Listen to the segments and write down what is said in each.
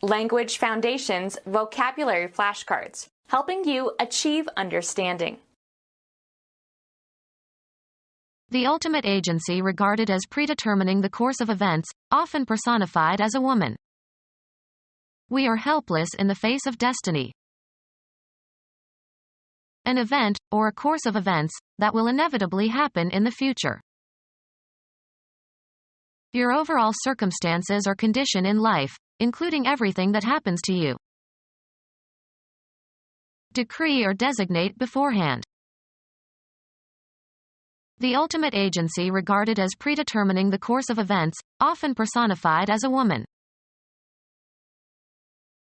Language Foundations Vocabulary Flashcards, helping you achieve understanding. The ultimate agency regarded as predetermining the course of events, often personified as a woman. We are helpless in the face of destiny. An event, or a course of events, that will inevitably happen in the future. Your overall circumstances or condition in life, including everything that happens to you. Decree or designate beforehand. The ultimate agency regarded as predetermining the course of events, often personified as a woman.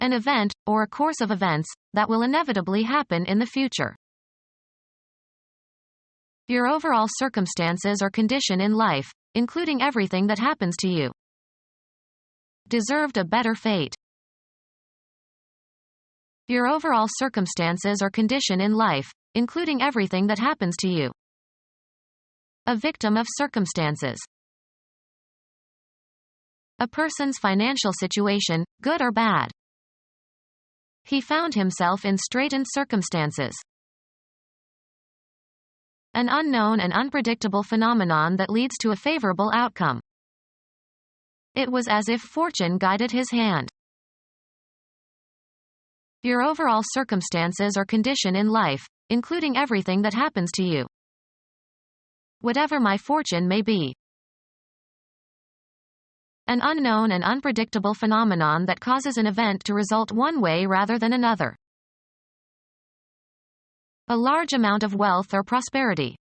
An event, or a course of events, that will inevitably happen in the future. Your overall circumstances or condition in life, including everything that happens to you. Deserved a better fate. Your overall circumstances or condition in life, including everything that happens to you. A victim of circumstances. A person's financial situation, good or bad. He found himself in straitened circumstances. An unknown and unpredictable phenomenon that leads to a favorable outcome. It was as if fortune guided his hand. Your overall circumstances or condition in life, including everything that happens to you. Whatever my fortune may be. An unknown and unpredictable phenomenon that causes an event to result one way rather than another. A large amount of wealth or prosperity.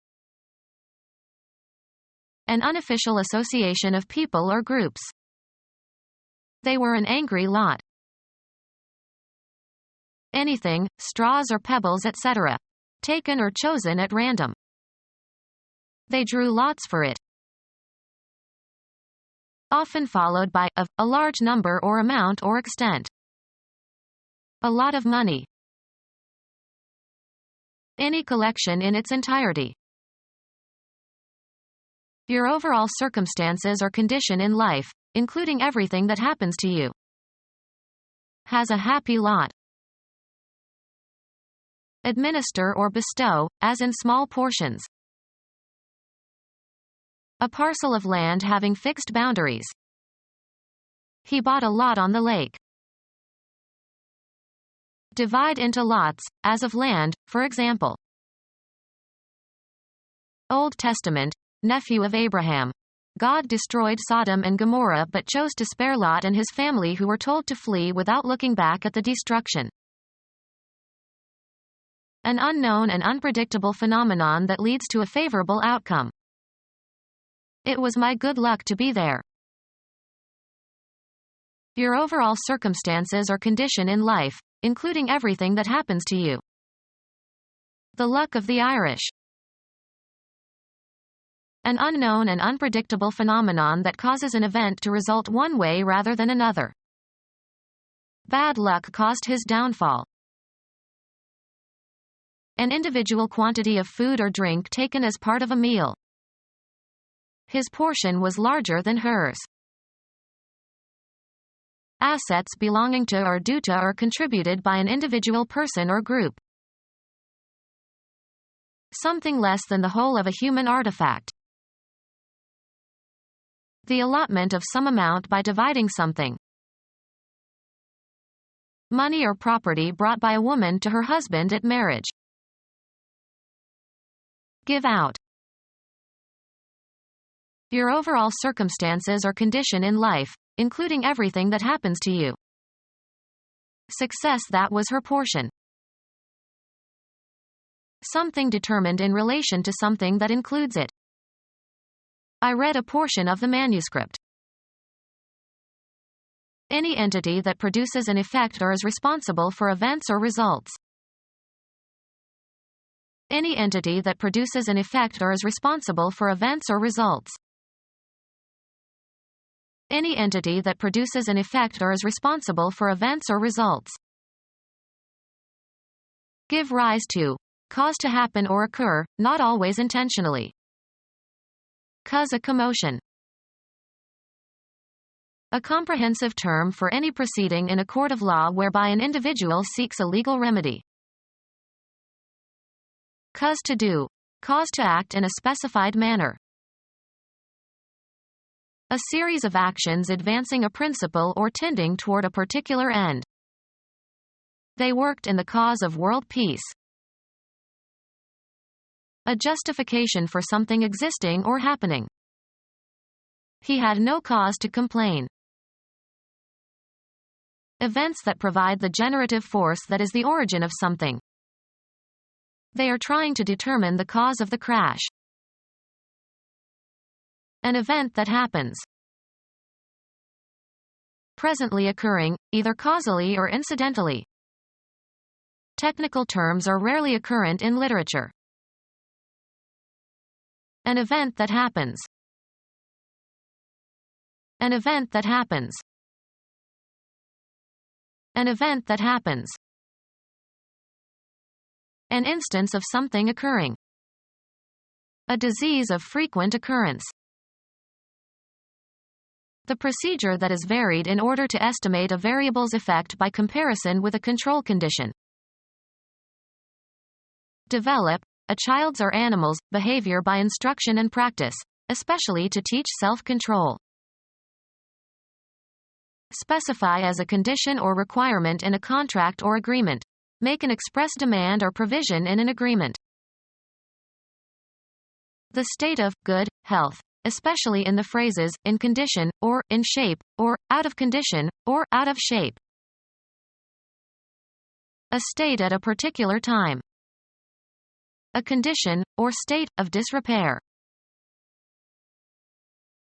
An unofficial association of people or groups. They were an angry lot. Anything, straws or pebbles, etc. Taken or chosen at random. They drew lots for it. Often followed by, of, a large number or amount or extent. A lot of money. Any collection in its entirety. Your overall circumstances or condition in life, including everything that happens to you. Has a happy lot. Administer or bestow, as in small portions. A parcel of land having fixed boundaries. He bought a lot on the lake. Divide into lots, as of land, for example. Old Testament, nephew of Abraham. God destroyed Sodom and Gomorrah but chose to spare Lot and his family, who were told to flee without looking back at the destruction. An unknown and unpredictable phenomenon that leads to a favorable outcome. It was my good luck to be there. Your overall circumstances or condition in life, including everything that happens to you. The luck of the Irish. An unknown and unpredictable phenomenon that causes an event to result one way rather than another. Bad luck caused his downfall. An individual quantity of food or drink taken as part of a meal. His portion was larger than hers. Assets belonging to or due to or contributed by an individual person or group. Something less than the whole of a human artifact. The allotment of some amount by dividing something. Money or property brought by a woman to her husband at marriage. Give out. Your overall circumstances or condition in life, including everything that happens to you. Success that was her portion. Something determined in relation to something that includes it. I read a portion of the manuscript. Any entity that produces an effect or is responsible for events or results. Any entity that produces an effect or is responsible for events or results. Any entity that produces an effect or is responsible for events or results. Give rise to. Cause to happen or occur, not always intentionally. Cause a commotion. A comprehensive term for any proceeding in a court of law whereby an individual seeks a legal remedy. Cause to do. Cause to act in a specified manner. A series of actions advancing a principle or tending toward a particular end. They worked in the cause of world peace. A justification for something existing or happening. He had no cause to complain. Events that provide the generative force that is the origin of something. They are trying to determine the cause of the crash. An event that happens. Presently occurring, either causally or incidentally. Technical terms are rarely occurrent in literature. An event that happens. An event that happens. An event that happens. An instance of something occurring. A disease of frequent occurrence. The procedure that is varied in order to estimate a variable's effect by comparison with a control condition. Develop a child's or animal's behavior by instruction and practice, especially to teach self-control. Specify as a condition or requirement in a contract or agreement. Make an express demand or provision in an agreement. The state of good health, especially in the phrases in condition, or in shape, or out of condition, or out of shape. A state at a particular time. A condition, or state, of disrepair.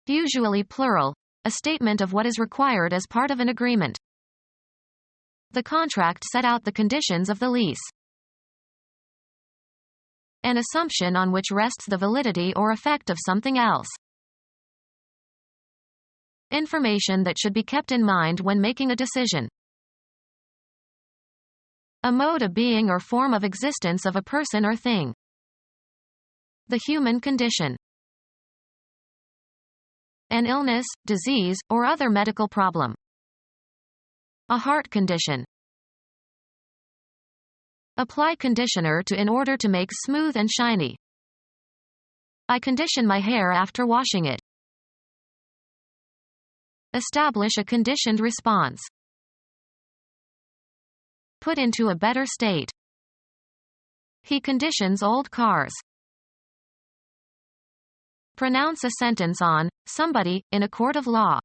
Usually plural, a statement of what is required as part of an agreement. The contract set out the conditions of the lease. An assumption on which rests the validity or effect of something else. Information that should be kept in mind when making a decision. A mode of being or form of existence of a person or thing. The human condition. An illness, disease, or other medical problem. A heart condition. Apply conditioner to in order to make smooth and shiny. I condition my hair after washing it. Establish a conditioned response. Put into a better state. He conditions old cars. Pronounce a sentence on somebody in a court of law.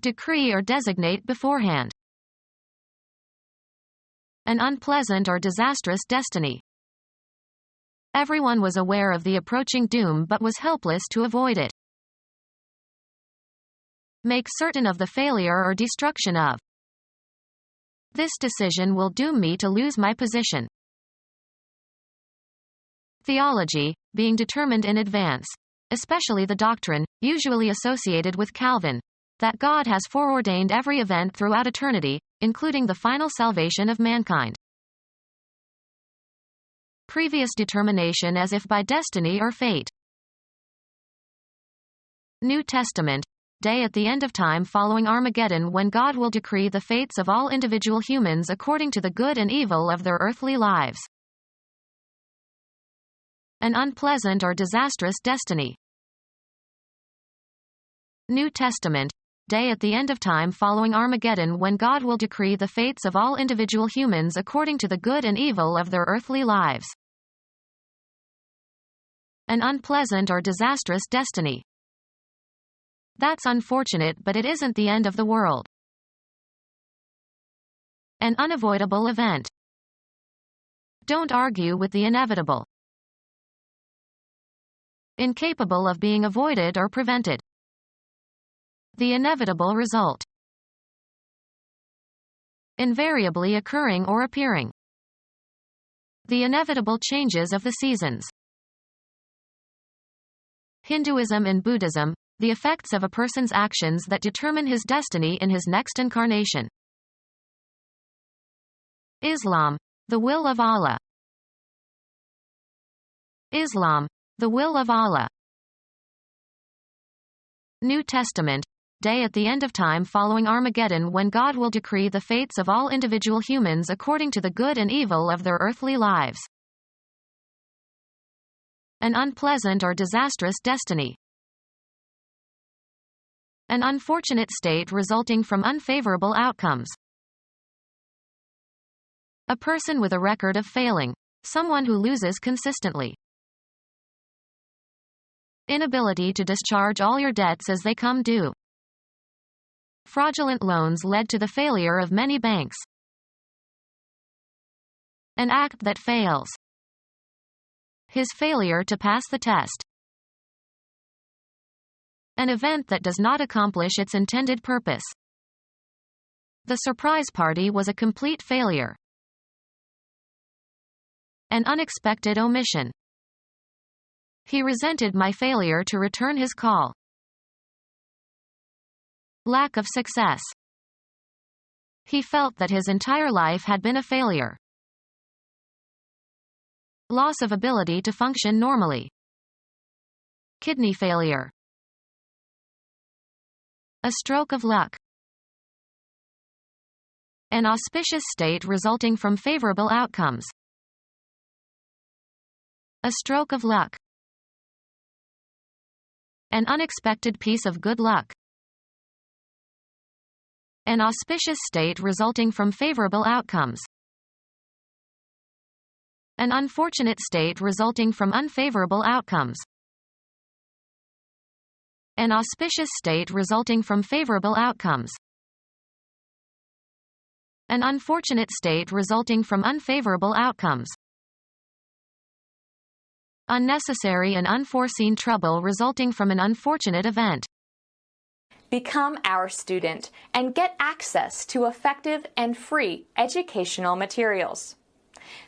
Decree or designate beforehand. An unpleasant or disastrous destiny. Everyone was aware of the approaching doom but was helpless to avoid it. Make certain of the failure or destruction of. This decision will doom me to lose my position. Theology, being determined in advance, especially the doctrine, usually associated with Calvin, that God has foreordained every event throughout eternity, including the final salvation of mankind. Previous determination as if by destiny or fate. New Testament, day at the end of time following Armageddon when God will decree the fates of all individual humans according to the good and evil of their earthly lives. An unpleasant or disastrous destiny. New Testament, day at the end of time following Armageddon when God will decree the fates of all individual humans according to the good and evil of their earthly lives. An unpleasant or disastrous destiny. That's unfortunate, but it isn't the end of the world. An unavoidable event. Don't argue with the inevitable. Incapable of being avoided or prevented. The inevitable result. Invariably occurring or appearing. The inevitable changes of the seasons. Hinduism and Buddhism, the effects of a person's actions that determine his destiny in his next incarnation. Islam, the will of Allah. Islam, the will of Allah. New Testament, day at the end of time following Armageddon, when God will decree the fates of all individual humans according to the good and evil of their earthly lives. An unpleasant or disastrous destiny. An unfortunate state resulting from unfavorable outcomes. A person with a record of failing. Someone who loses consistently. Inability to discharge all your debts as they come due. Fraudulent loans led to the failure of many banks. An act that fails. His failure to pass the test. An event that does not accomplish its intended purpose. The surprise party was a complete failure. An unexpected omission. He resented my failure to return his call. Lack of success. He felt that his entire life had been a failure. Loss of ability to function normally. Kidney failure. A stroke of luck. An auspicious state resulting from favorable outcomes. A stroke of luck. An unexpected piece of good luck. An auspicious state resulting from favorable outcomes. An unfortunate state resulting from unfavorable outcomes. An auspicious state resulting from favorable outcomes. An unfortunate state resulting from unfavorable outcomes. Unnecessary and unforeseen trouble resulting from an unfortunate event. Become our student and get access to effective and free educational materials.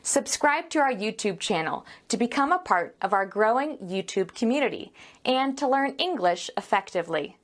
Subscribe to our YouTube channel to become a part of our growing YouTube community and to learn English effectively.